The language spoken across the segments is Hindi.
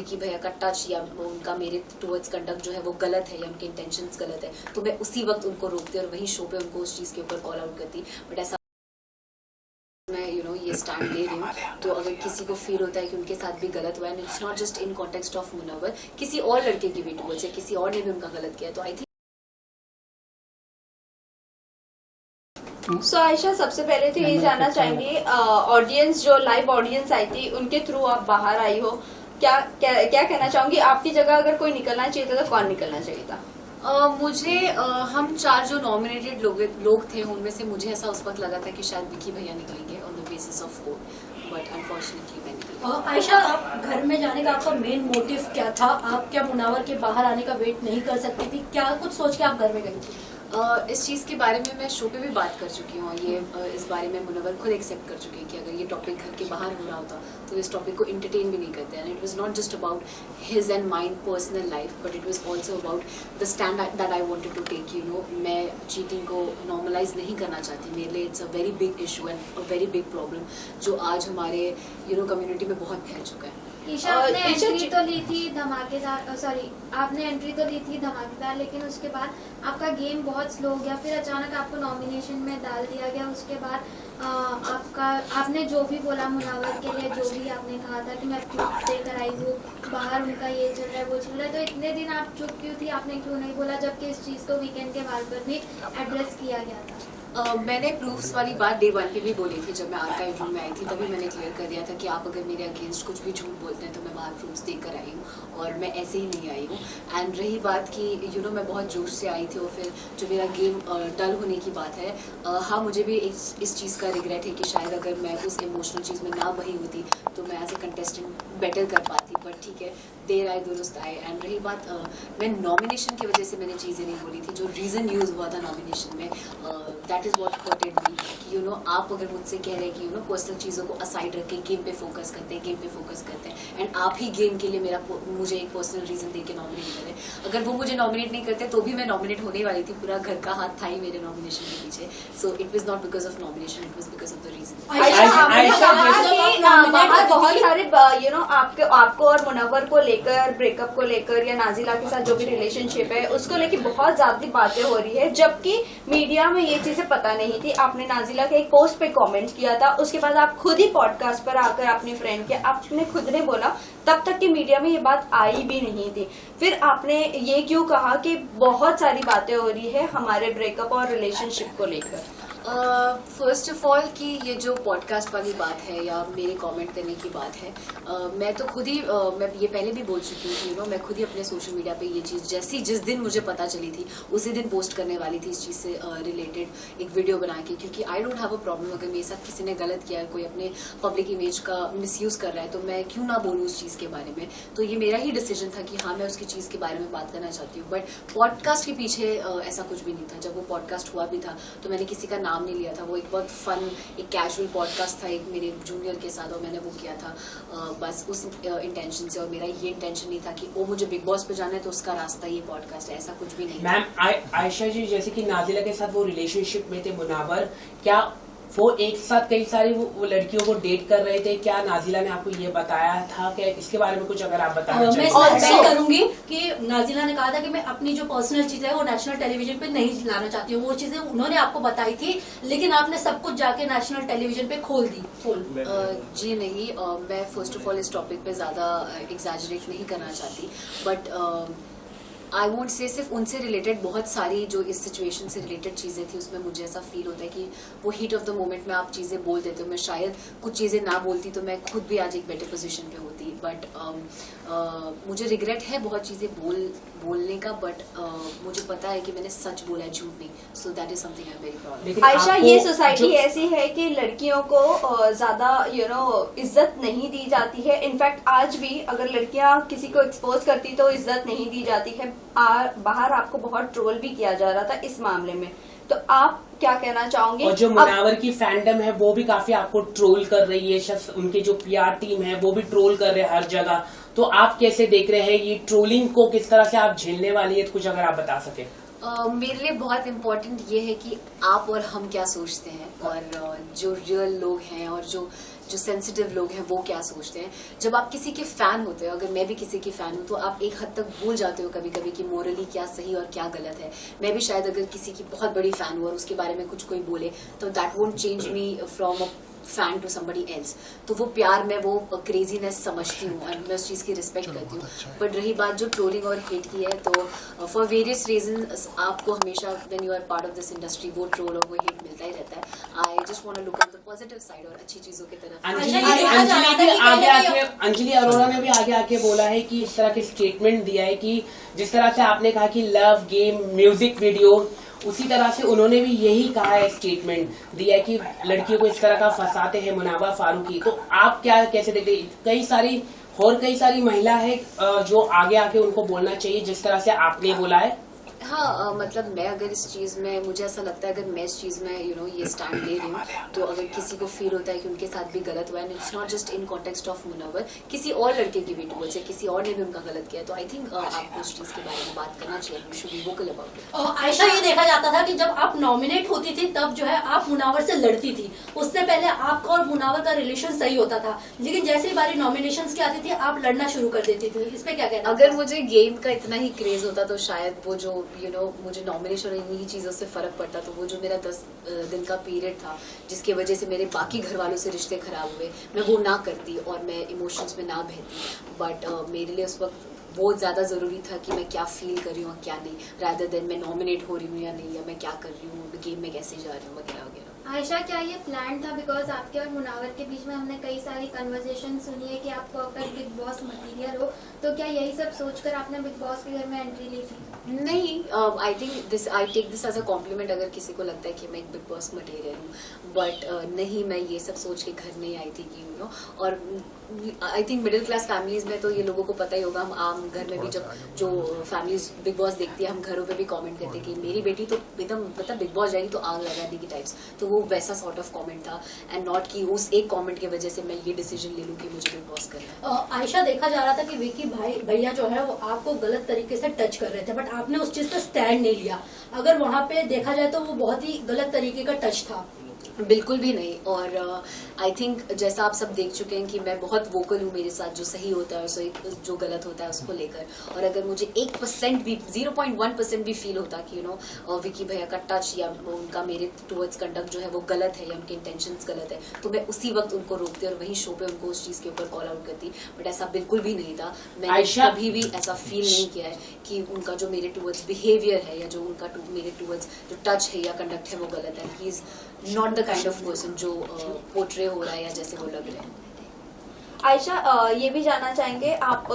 विकी भैया का टच या उनका मेरे टुवर्ड्स कंडक्ट जो है वो गलत है या उनके इंटेंशंस गलत है, तो मैं उसी वक्त उनको रोकती और वही शो पे उनको उस चीज़ के ऊपर कॉल आउट करती। बट ऐसा मैं ये स्टैंड ले रही हूँ, तो अगर किसी को फील होता है कि उनके साथ भी गलत हुआ है, it's not just in context of Munawar, किसी और लड़के की भी टुवर्ड्स है, किसी और ने भी उनका गलत किया, तो आई थिंक सो आयशा, सबसे पहले तो ये जानना चाहेंगे, ऑडियंस जो लाइव ऑडियंस आई थी उनके थ्रू आप बाहर आई हो, क्या कहना चाहूंगी? आपकी जगह अगर कोई निकलना चाहिए था तो कौन निकलना चाहिए था? मुझे हम 4 जो नॉमिनेटेड लोग थे उनमें से मुझे ऐसा उस वक्त लगा था कि शायद विकी भैया निकलेंगे on the basis of vote, but unfortunately मैं निकली। आयशा, आप घर में जाने का आपका मेन मोटिव क्या था? आप क्या मुनावर के बाहर आने का वेट नहीं कर सकती थी? क्या कुछ सोच के आप घर में गई थी? इस चीज़ के बारे में मैं शो पे भी बात कर चुकी हूँ, ये इस बारे में मुनव्वर खुद एक्सेप्ट कर चुके हैं कि अगर ये टॉपिक घर के बाहर हो रहा होता तो इस टॉपिक को इंटरटेन भी नहीं करते। And it was not just about his and mind personal life, but it was also about the stand that I wanted to take. मैं चीटिंग को नॉर्मलाइज नहीं करना चाहती। मेरे लिए it's a very big issue and a very big problem जो आज हमारे कम्युनिटी में बहुत फैल चुका है। ईशा, आपने एंट्री तो ली थी धमाकेदार, आपने एंट्री तो ली थी धमाकेदार, लेकिन उसके बाद आपका गेम बहुत स्लो हो गया, फिर अचानक आपको नॉमिनेशन में डाल दिया गया। उसके बाद आपने जो भी बोला मुनावर के लिए, जो भी आपने कहा था कि मैं प्रूफ देकर आई हूँ, बाहर उनका ये चल रहा है वो चल रहा है, तो इतने दिन आप चुप क्यों थी? आपने क्यों नहीं बोला, जबकि इस चीज़ को वीकेंड के बार पर भी एड्रेस किया गया था? मैंने प्रूफ्स वाली बात डे 1 पे भी बोली थी, जब मैं आर्काइव रूम में आई थी तभी मैंने क्लियर कर दिया था कि आप अगर मेरे अगेंस्ट कुछ भी झूठ बोलते हैं तो मैं बाहर प्रूफ्स देकर आई हूँ और मैं ऐसे ही नहीं आई हूँ। एंड रही बात कि मैं बहुत जोश से आई थी और फिर जो मेरा गेम डल होने की बात है, हाँ मुझे भी इस चीज़ का रिग्रेट है कि शायद अगर मैं उस इमोशनल चीज़ में ना बही होती तो मैं एज ए कंटेस्टेंट बेटर कर पाती, बट ठीक है, देर आए दुरुस्त आए। एंड रही बात, मैं नॉमिनेशन की वजह से मैंने चीज़ें नहीं बोली थी, जो रीज़न यूज़ हुआ था नॉमिनेशन में, दैट इज़ वॉट हर्टेड मी कि आप अगर मुझसे कह रहे हैं कि पर्सनल चीज़ों को असाइड रख के गेम पे फोकस करते हैं एंड आप ही गेम के लिए मुझे एक पर्सनल रीज़न दे के नॉमिनेट करें। अगर वो मुझे नॉमिनेट नहीं करते तो भी मैं नॉमिनेट होने वाली थी, पूरा घर का हाथ था ही मेरे नॉमिनेशन के पीछे। So it was not because of nomination, it was because of the reason. बहुत सारे आपको और मुनव्वर को लेकर, ब्रेकअप को लेकर या नाजिला के साथ जो भी रिलेशनशिप है उसको लेकर बहुत ज्यादा बातें हो रही है, जबकि मीडिया में ये चीजें पता नहीं थी। आपने नाजिला के एक पोस्ट पे कमेंट किया था, उसके बाद आप खुद ही पॉडकास्ट पर आकर अपने फ्रेंड के आपने खुद ने बोला, तब तक की मीडिया में ये बात आई भी नहीं थी। फिर आपने ये क्यों कहा कि बहुत सारी बातें हो रही है हमारे ब्रेकअप और रिलेशनशिप को लेकर? फर्स्ट ऑफ ऑल कि ये जो पॉडकास्ट वाली बात है या मेरे कमेंट देने की बात है, मैं तो खुद ही मैं ये पहले भी बोल चुकी हूँ कि मैं खुद ही अपने सोशल मीडिया पे ये चीज़ जिस दिन मुझे पता चली थी उसी दिन पोस्ट करने वाली थी इस चीज़ से रिलेटेड एक वीडियो बना के, क्योंकि I don't have a problem अगर मेरे साथ किसी ने गलत किया है, कोई अपने पब्लिक इमेज का मिसयूज़ कर रहा है तो मैं क्यों ना बोलूँ उस चीज़ के बारे में। तो ये मेरा ही डिसीजन था कि हाँ मैं उसकी चीज़ के बारे में बात करना चाहती हूँ, बट पॉडकास्ट के पीछे ऐसा कुछ भी नहीं था। जब वो पॉडकास्ट हुआ भी था तो मैंने किसी का नाम नहीं लिया था, वो एक बहुत फन एक कैजुअल पॉडकास्ट था एक मेरे जूनियर के साथ और मैंने वो किया था बस उस इंटेंशन से, और मेरा ये इंटेंशन नहीं था कि वो मुझे बिग बॉस पे जाना है तो उसका रास्ता ये पॉडकास्ट है, ऐसा कुछ भी नहीं। मैम आयशा जी, जैसे कि नाजिला के साथ वो रिलेशनशिप में थे मुनावर, क्या वो एक साथ कई सारी वो लड़कियों को डेट कर रहे थे? क्या नाजिला ने आपको ये बताया था? क्या इसके बारे में कुछ अगर आप बताना चाहें? मैं करूंगी कि नाजिला ने कहा था कि मैं अपनी जो पर्सनल चीजें है वो नेशनल टेलीविजन पे नहीं लाना चाहती हूँ, वो चीजें उन्होंने आपको बताई थी, लेकिन आपने सब कुछ जाके नेशनल टेलीविजन पे खोल दी। जी नहीं, मैं फर्स्ट ऑफ ऑल इस टॉपिक पे ज्यादा एग्जैजरेट नहीं करना चाहती, बट आई वोंट से सिर्फ उनसे रिलेटेड बहुत सारी जो इस सिचुएशन से रिलेटेड चीज़ें थी उसमें मुझे ऐसा फील होता है कि वो हीट ऑफ द मोमेंट में आप चीज़ें बोल देते हो। मैं शायद कुछ चीज़ें ना बोलती तो मैं खुद भी आज एक बेटर पोजीशन पे होती, बट मुझे रिग्रेट है बहुत चीज़ें बोलने का, बट मुझे पता है कि मैंने सच बोला है, झूठ नहीं। So that is something I am very proud. Ayesha, ये सोसाइटी ऐसी है कि लड़कियों को ज्यादा इज्जत नहीं दी जाती है। इनफैक्ट आज भी अगर लड़कियां किसी को एक्सपोज करती तो इज्जत नहीं दी जाती है। बाहर आपको बहुत ट्रोल भी किया जा रहा था इस मामले में, तो आप क्या कहना चाहोगे? और जो मुनावर की फैंडम है वो भी काफी आपको ट्रोल कर रही है, उनके जो पीआर टीम है वो भी ट्रोल कर रहे हैं हर जगह, तो आप कैसे देख रहे हैं ये ट्रोलिंग को? किस तरह से आप झेलने वाली है? कुछ अगर आप बता सके। मेरे लिए बहुत इम्पोर्टेंट ये है कि आप और हम क्या सोचते हैं, और जो रियल लोग हैं और जो जो सेंसिटिव लोग हैं वो क्या सोचते हैं। जब आप किसी के फैन होते हो, अगर मैं भी किसी की फैन हूँ, तो आप एक हद तक भूल जाते हो कभी कभी कि मोरली क्या सही और क्या गलत है। मैं भी शायद अगर किसी की बहुत बड़ी फैन हूँ और उसके बारे में कुछ कोई बोले तो that won't change me from a fan to somebody else. तो वो प्यार में वो क्रेजीनेस समझती हूँ और मैं उस चीज की रिस्पेक्ट करती हूँ। बट रही बात जो ट्रोलिंग और हेट की है, तो फॉर वेरियस रीजंस आपको हमेशा when you are part of this industry वो ट्रोल और वो हेट मिलता ही रहता है। I just want to look at the positive side और अच्छी चीजों की तरफ। अंजलि अरोड़ा ने भी आगे आके बोला है कि इस तरह के स्टेटमेंट दिया है कि जिस तरह से आपने कहा कि लव गेम म्यूजिक वीडियो, उसी तरह से उन्होंने भी यही कहा है, स्टेटमेंट दिया है कि लड़कियों को इस तरह का फंसाते हैं मुनाबा फारूकी। तो आप क्या कैसे देखते हैं? कई सारी महिला है जो आगे आके उनको बोलना चाहिए जिस तरह से आपने बोला है। हाँ, मतलब मैं अगर इस चीज में, मुझे ऐसा लगता है अगर मैं इस चीज में ये स्टैंड ले रही हूँ, तो अगर किसी को फील होता है कि उनके साथ भी गलत हुआ है, it's not just in context of Munawar, किसी और लड़के की भी टूवर्ड्स से किसी और ने भी उनका गलत किया, तो आई थिंक आपको उस चीज के बारे में बात करना चाहिए। You should be vocal about it. Ayesha, ये देखा जाता था कि जब आप नॉमिनेट होती थी तब जो है आप मुनावर से लड़ती थी, उससे पहले आपका और मुनावर का रिलेशन सही होता था, लेकिन जैसे ही बारी नॉमिनेशंस की आती थी आप लड़ना शुरू कर देती थी। इस पे क्या कहना? अगर मुझे गेम का इतना ही क्रेज होता तो शायद वो जो मुझे नॉमिनेशन और इन्हीं चीजों से फर्क पड़ता, तो वो जो मेरा 10 दिन का पीरियड था जिसकी वजह से मेरे बाकी घर वालों से रिश्ते खराब हुए, मैं वो ना करती और मैं इमोशंस में ना बहती। बट मेरे लिए उस वक्त बहुत ज्यादा जरूरी था कि मैं क्या फील कर रही हूँ और क्या नहीं, रादर देन मैं नॉमिनेट हो रही हूँ या नहीं, या मैं क्या कर रही हूँ, गेम में कैसे जा रही हूँ वगैरह वगैरह। आयशा, क्या ये प्लान था? बिकॉज आपके और मुनावर के बीच में हमने कई सारी कन्वर्सेशन सुनी है कि आप परफेक्ट बिग बॉस मटीरियल हो, तो क्या यही सब सोचकर आपने बिग बॉस के घर में एंट्री ली थी? नहीं, I take this as a compliment अगर किसी को लगता है कि मैं एक बिग बॉस मटेरियल हूँ, बट नहीं, मैं ये सब सोच के घर नहीं आई थी कि और I think middle class families में तो ये लोगों को पता ही होगा। हम आम घर में भी जब जो फैमिलीज बिग बॉस देखती है, हम घरों पे भी कमेंट करते हैं कि मेरी बेटी तो एकदम मतलब बिग बॉस जाएगी तो आग लगा देगी टाइप्स, तो वो वैसा सॉर्ट ऑफ कमेंट था, एंड नॉट कि उस एक कमेंट की वजह से मैं ये डिसीजन ले लूँ कि मुझे बिग बॉस करना है। आयशा, देखा जा रहा था कि विकी भैया जो है वो आपको गलत तरीके से टच कर रहे थे, बट आपने उस चीज पे स्टैंड नहीं लिया। अगर वहाँ पे देखा जाए तो वो बहुत ही गलत तरीके का टच था। बिल्कुल भी नहीं, और आई थिंक जैसा आप सब देख चुके हैं कि मैं बहुत वोकल हूँ मेरे साथ जो सही होता है और जो गलत होता है उसको लेकर। और अगर मुझे 1% भी 0.1% भी फील होता कि विकी भैया का टच या उनका मेरे टुवर्ड्स कंडक्ट जो है वो गलत है या उनके इंटेंशंस गलत है, तो मैं उसी वक्त उनको रोकती और वही शो पे उनको उस चीज के ऊपर कॉल आउट करती। बट ऐसा बिल्कुल भी नहीं था, मैंने कभी भी ऐसा फील नहीं किया है कि उनका जो मेरे टुवर्ड्स बिहेवियर है या जो उनका मेरे टुवर्ड्स जो टच है या कंडक्ट है वो गलत है। He is not the kind of person जो पोर्ट्रे हो रहा है या जैसे वो लग रहे हैं। आयशा, ये भी जानना चाहेंगे, आप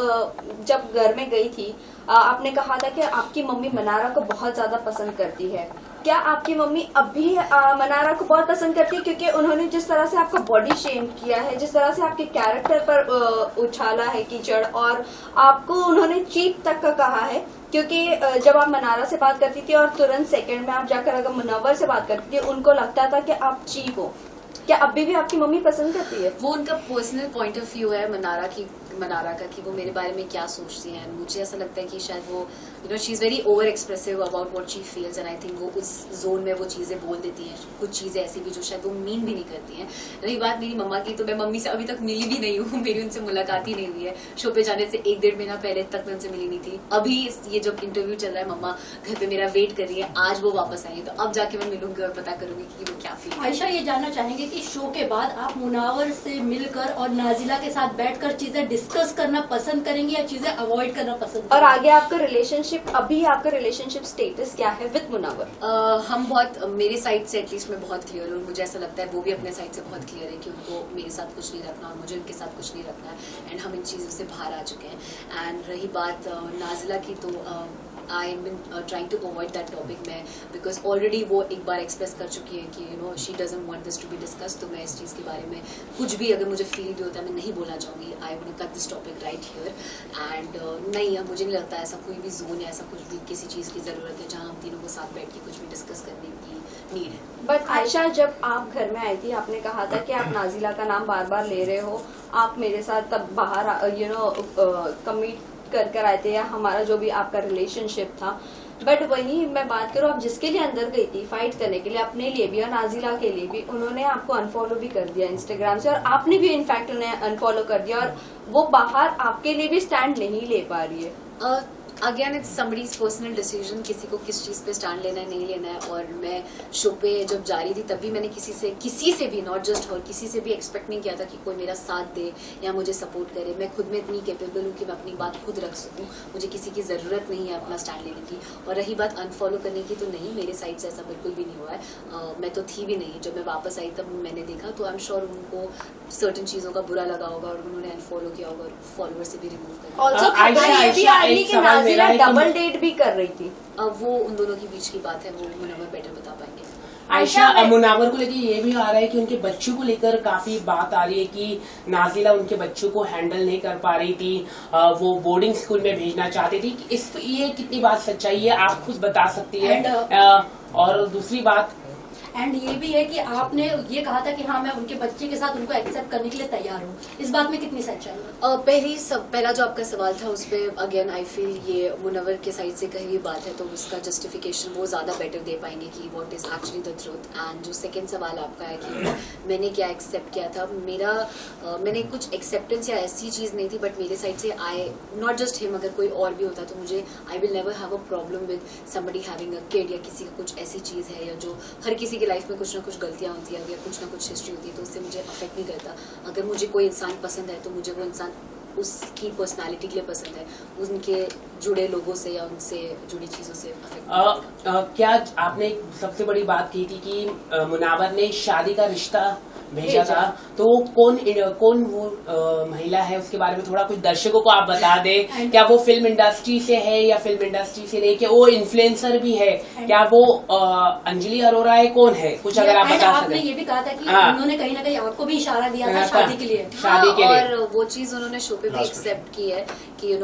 जब घर में गई थी आपने कहा था कि आपकी मम्मी मनारा को बहुत ज्यादा पसंद करती है। क्या आपकी मम्मी अब भी मनारा को बहुत पसंद करती है? क्योंकि उन्होंने जिस तरह से आपका बॉडी शेम किया है, जिस तरह से आपके कैरेक्टर पर उछाला है कीचड़, और आपको उन्होंने चीप तक का कहा है, क्योंकि जब आप मनारा से बात करती थी और तुरंत सेकंड में आप जाकर अगर मुनव्वर से बात करती थी, उनको लगता था कि आप चीप हो। क्या अभी भी आपकी मम्मी पसंद करती है? वो उनका पर्सनल पॉइंट ऑफ व्यू है मनारा का कि वो मेरे बारे में क्या सोचती हैं। मुझे ऐसा लगता है कि शायद वो she is very over expressive about what she feels, and I think वो उस जोन में वो चीजें बोल देती हैं, कुछ चीजें ऐसी भी जो शायद वो मीन भी नहीं करती हैं। रही बात मेरी मम्मा की, तो मैं मम्मी से अभी तक मिली भी नहीं हूँ, मेरी उनसे मुलाकात ही नहीं हुई है। शो पे जाने से 1-1.5 महीना पहले तक मैं उनसे मिली नहीं थी। अभी ये जब इंटरव्यू चल रहा है, मम्मा घर पे मेरा वेट कर रही है, आज वो वापस आई तो अब जाके मैं मिलूंगी और पता करूंगी कि वो क्या फील। आयशा, ये जानना चाहेंगे कि शो के बाद आप मुनावर से मिलकर और नाजिला के साथ बैठकर चीजें डिस्कस करना पसंद करेंगे या चीजें अवॉइड करना पसंद करेंगे? और आगे आपका रिलेशनशिप, अभी आपका रिलेशनशिप स्टेटस क्या है विद मुनव्वर? हम बहुत, मेरे साइड से एटलीस्ट मैं बहुत क्लियर हूँ, मुझे ऐसा लगता है वो भी अपने साइड से बहुत क्लियर है कि उनको मेरे साथ कुछ नहीं रखना और मुझे उनके साथ कुछ नहीं रखना है, एंड हम इन चीज़ों से बाहर आ चुके हैं। एंड रही बात नाजिला की, तो I am trying to avoid that topic में, बिकॉज ऑलरेडी वो एक बार एक्सप्रेस कर चुकी है कि she doesn't want this to be discuss. तो मैं इस चीज़ के बारे में कुछ भी अगर मुझे फील भी होता है मैं नहीं बोलना चाहूँगी। I would cut this topic right here, and नहीं, मुझे नहीं लगता ऐसा कोई भी जोन या ऐसा कुछ भी किसी चीज़ की ज़रूरत है जहाँ हम तीनों को साथ बैठ के कुछ भी डिस्कस करने की नीड है। बट आयशा, जब आप घर में आई थी आपने कहा था कि आप नाजिला का नाम बार बार ले रहे हो, आप मेरे साथ तब बाहर कमिट कर आए थे, या हमारा जो भी आपका रिलेशनशिप था, बट वही मैं बात करूँ, आप जिसके लिए अंदर गई थी फाइट करने के लिए, अपने लिए भी और नाजिला के लिए भी, उन्होंने आपको अनफॉलो भी कर दिया इंस्टाग्राम से, और आपने भी इनफैक्ट उन्हें अनफॉलो कर दिया, और वो बाहर आपके लिए भी स्टैंड नहीं ले पा रही है। Again it's somebody's personal decision, किसी को किस चीज़ पे स्टैंड लेना है नहीं लेना है। और मैं शो पे जब जा रही थी तभी मैंने किसी से भी, नॉट जस्ट हर, किसी से भी एक्सपेक्ट नहीं किया था कि कोई मेरा साथ दे या मुझे सपोर्ट करे। मैं खुद में इतनी कैपेबल हूँ कि मैं अपनी बात खुद रख सकूँ, मुझे किसी की ज़रूरत नहीं है अपना स्टैंड लेने की। और रही बात अनफॉलो करने की, तो नहीं, मेरे साइड से ऐसा बिल्कुल भी नहीं हुआ है। मैं तो थी भी नहीं, जब मैं वापस आई तब मैंने देखा, तो आई एम श्योर उनको सर्टन चीज़ों का बुरा लगा होगा और उन्होंने अनफॉलो किया होगा और फॉलोअर से भी रिमूव कर दिया। ऑल्सो ये भी आ रही कि नाजिला डबल डेट भी कर रही थी। अब वो उन दोनों के बीच की बात है, वो मुनव्वर बेटर बता पाएंगे। आयशा, मुनावर को लेकर ये भी आ रहा है कि उनके बच्चों को लेकर काफी बात आ रही है कि नाजिला उनके बच्चों को हैंडल नहीं कर पा रही थी, वो बोर्डिंग स्कूल में भेजना चाहती थी। ये कितनी बात सच्चाई है, आप खुद बता सकती है। और दूसरी बात, एंड ये भी है कि आपने ये कहा था कि हाँ मैं उनके बच्चे के साथ उनको एक्सेप्ट करने के लिए तैयार हूँ, इस बात में कितनी सच्चाई है? पहला जो आपका सवाल था उस पर अगेन आई फील ये मुनव्वर के साइड से कही हुई बात है, तो उसका जस्टिफिकेशन वो ज्यादा बेटर दे पाएंगे कि what is actually the truth. And जो सेकंड सवाल आपका है कि मैंने क्या एक्सेप्ट किया था, मैंने कुछ एक्सेप्टेंस या ऐसी चीज नहीं थी, बट मेरे साइड से आई नॉट जस्ट हिम, अगर कोई और भी होता तो मुझे I will never have a problem with somebody having a kid, या किसी का कुछ ऐसी चीज है, या जो हर किसी की लाइफ में कुछ ना कुछ गलतियां होती है या कुछ ना कुछ हिस्ट्री होती है, तो उससे मुझे अफेक्ट नहीं करता। अगर मुझे कोई इंसान पसंद है तो मुझे वो इंसान उसकी पर्सनालिटी के लिए पसंद है, उनके जुड़े लोगों से या उनसे जुड़ी चीजों से अफेक्ट। क्या आपने सबसे बड़ी बात की थी कि मुनावर ने शादी का रिश्ता भेजा था, तो कौन वो महिला है, उसके बारे में थोड़ा कुछ दर्शकों को आप बता दें। क्या वो फिल्म इंडस्ट्री से है या फिल्म इंडस्ट्री से नहीं, क्या वो इन्फ्लुएंसर भी है, क्या वो अंजलि अरोरा है, कौन है, कुछ अगर आप बता सकें। आपने ये भी कहा था कि उन्होंने कहीं ना कहीं आपको भी इशारा दिया था शादी के लिए। शादी के लिए, और वो चीज उन्होंने शो पे भी एक्सेप्ट की है कि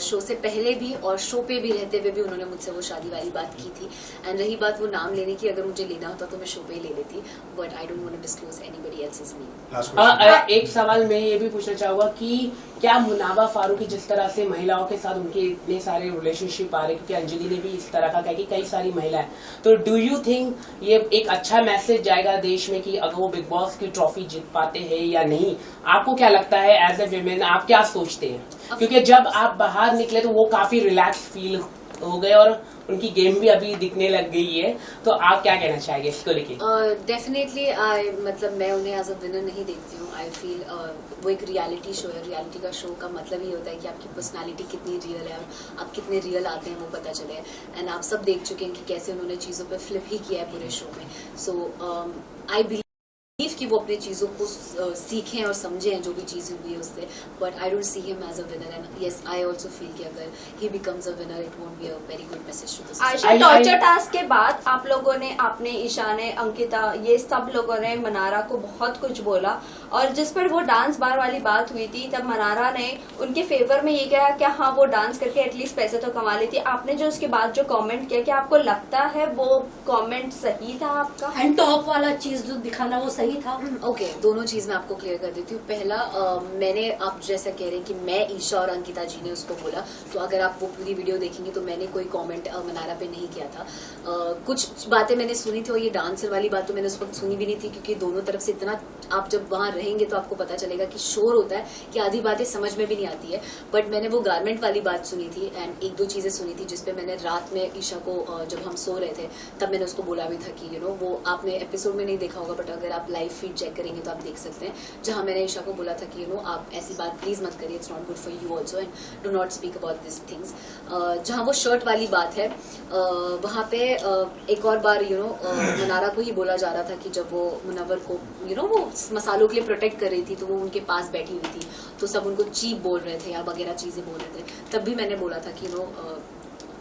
शो से पहले भी और शो पे भी रहते हुए भी उन्होंने मुझसे वो शादी वाली बात की थी। एंड रही बात वो नाम लेने की, अगर मुझे लेना होता तो मैं शो पे ही ले लेती, but I don't want to disclose anybody else's name. एक सवाल मैं ये भी पूछना चाहूंगा कि क्या मुनावा फारूकी जिस तरह से महिलाओं के साथ उनके इतने सारे रिलेशनशिप आ रहे, क्योंकि अंजलि ने भी इस तरह का कहा कि कई सारी महिलाएं, तो डू यू थिंक ये एक अच्छा मैसेज जाएगा देश में कि अगर वो बिग बॉस की ट्रॉफी जीत पाते हैं या नहीं? आपको क्या लगता है एज ए विमेन, आप क्या सोचते हैं? क्योंकि जब आप बाहर निकले तो वो काफी रिलैक्स फील हो गए और उनकी गेम भी अभी दिखने लग गई है, तो आप क्या कहना चाहेंगे इसको लेके? डेफिनेटली मतलब मैं उन्हें एज अ विनर नहीं देखती हूँ। आई फील वो एक रियलिटी शो है, रियलिटी का शो का मतलब ये होता है कि आपकी पर्सनालिटी कितनी रियल है और आप कितने रियल आते हैं वो पता चले। एंड आप सब देख चुके हैं कि कैसे उन्होंने चीज़ों पे फ्लिप ही किया है पूरे शो में। सो आई बिलीव कि वो अपनी चीजों को सीखें और समझें जो भी चीजें हुई है उससे, but I don't see him as a winner. And yes, I also feel कि अगर he becomes a winner it won't be a very good message to the society. Ayesha, torture task के बाद आप लोगों ने, आपने, ईशा ने, अंकिता, ये सब लोगों ने मनारा को बहुत कुछ बोला, और जिस पर वो डांस बार वाली बात हुई थी तब मनारा ने उनके फेवर में ये कहा कि हाँ वो डांस करके एटलीस्ट पैसे तो कमा लेती। आपने जो उसके बाद जो कमेंट किया, क्या आपको लगता है वो कमेंट सही था आपका? एंड टॉप वाला चीज जो दिखाना वो सही था? ओके, दोनों चीज मैं आपको क्लियर कर देती हूँ। पहला, मैंने, आप जैसा कह रहे हैं कि मैं, ईशा और अंकिता जी ने उसको बोला, तो अगर आप वो पूरी वीडियो देखेंगे तो मैंने कोई कमेंट मनारा पे नहीं किया था। कुछ बातें मैंने सुनी थी, और ये डांसर वाली बात तो मैंने उस वक्त सुनी भी नहीं थी, क्योंकि दोनों तरफ से इतना, आप जब वहां रहेंगे तो आपको पता चलेगा कि शोर होता है कि आधी बातें समझ में भी नहीं आती है। बट मैंने वो गारमेंट वाली बात सुनी थी, एंड एक दो चीजें सुनी थी जिसपे मैंने रात में ईशा को, जब हम सो रहे थे तब मैंने उसको बोला भी था कि वो आपने एपिसोड में नहीं देखा होगा, बट अगर आप लाइव फीड चेक करेंगे तो आप देख सकते हैं, जहां मैंने ईशा को बोला था कि आप ऐसी बात प्लीज मत करिए, it's not good for you also, and do not speak about this things. जहां वो शर्ट वाली बात है, वहां पे एक और बार मनारा को ही बोला जा रहा था कि जब वो मुनव्वर को वो मसालों के लिए प्रोटेक्ट कर रही थी, तो वो उनके पास बैठी हुई थी, तो सब उनको चीप बोल रहे थे या वगैरह चीजें बोल रहे थे। तब भी मैंने बोला था कि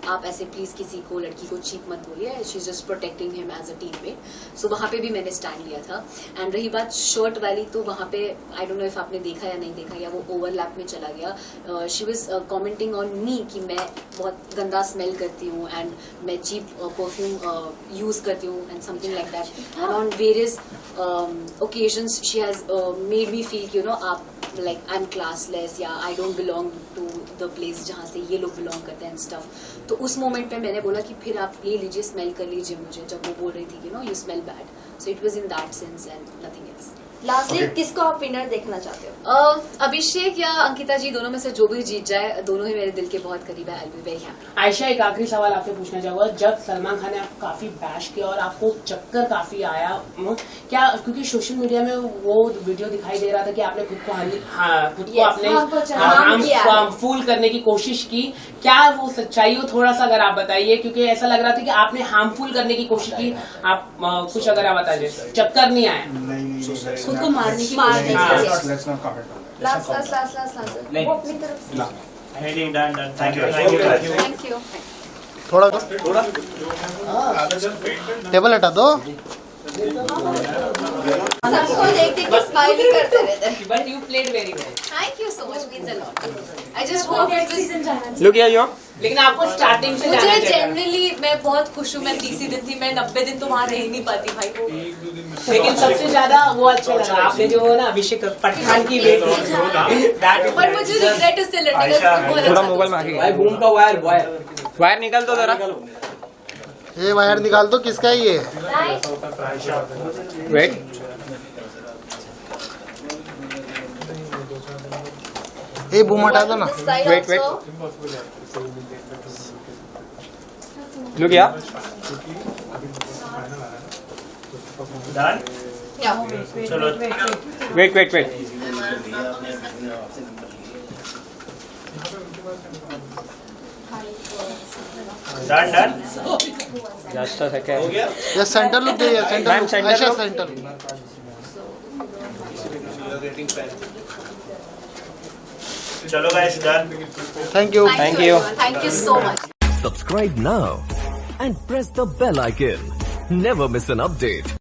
आप ऐसे प्लीज किसी को, लड़की को चीप मत बोलिए, she is just protecting him as a teammate. So वहां पे भी मैंने स्टैंड लिया था। एंड रही बात शर्ट वाली, तो वहां पे आई डोंट नो इफ आपने देखा या नहीं देखा, या वो ओवरलैप में चला गया। She was commenting on me कि मैं बहुत गंदा स्मेल करती हूँ एंड मैं चीप परफ्यूम यूज करती हूँ and something like that. And on various occasions she has made me feel कि आप लाइक आई एम क्लासलेस या I don't belong to the place जहाँ से ये लोग बिलोंग करते हैं स्टफ। तो उस मोमेंट में मैंने बोला कि फिर आप ले लीजिए, स्मेल कर लीजिए मुझे, जब वो बोल रही थी you know you smell bad. So it was in that sense and nothing else. Lastly किसको आप विनर देखना चाहते हो? अभिषेक या अंकिता जी, दोनों में से जो भी जीत जाए, दोनों ही मेरे दिल के बहुत करीब है। I will be very happy. Ayesha, एक आखिरी सवाल आपसे पूछना चाहूंगा, जब सलमान खान ने आपको काफी बैश किया और आपको चक्कर काफी आया, क्या क्योंकि सोशल मीडिया में वो वीडियो दिखाई दे रहा था कि आपने खुद को हार्मफुल करने की कोशिश की, क्या वो सच्चाई हो? थोड़ा सा अगर आप बताइए, क्योंकि ऐसा लग रहा था कि आपने हार्मफुल करने की कोशिश की। आप कुछ अगर आप बताइए, चक्कर नहीं आया? खुद को मारने की लास्ट नहीं। वो अपनी तरफ से थैंक यू। थोड़ा टेबल हटा दो। सबको देख देख के स्माइल ही करते रहते हैं। But you played very well. Thank you so much, means a lot. I just hope it was. Look here you. लेकिन आपको स्टार्टिंग से मुझे जाना चाहिए। जनरली मैं बहुत खुश हूँ। मैं 30 दिन थी, मैं 90 दिन तो वहाँ रह ही नहीं पाती भाई। लेकिन सबसे ज्यादा वो अच्छा लगा आपने जो ना अभिषेक पठान की वेट, पर मुझे रिग्रेट उससे लड़ने का बहुत अच्छा थोड़ा था। मोबाइल में आगे भाई बूम का वायर निकाल दो जरा। ये वायर निकाल दो, किसका है ये? वेट। ये बूम हटा दो ना। Wait, wait. Look here. Done. चलो wait wait wait. Done done. Just a second. ये सेंटर लुक दे, centre Ma'am, look, center Ayesha look. Centre look. चलो guys done. Thank you. Thank you. Thank you so much. Subscribe now and press the bell icon. Never miss an update.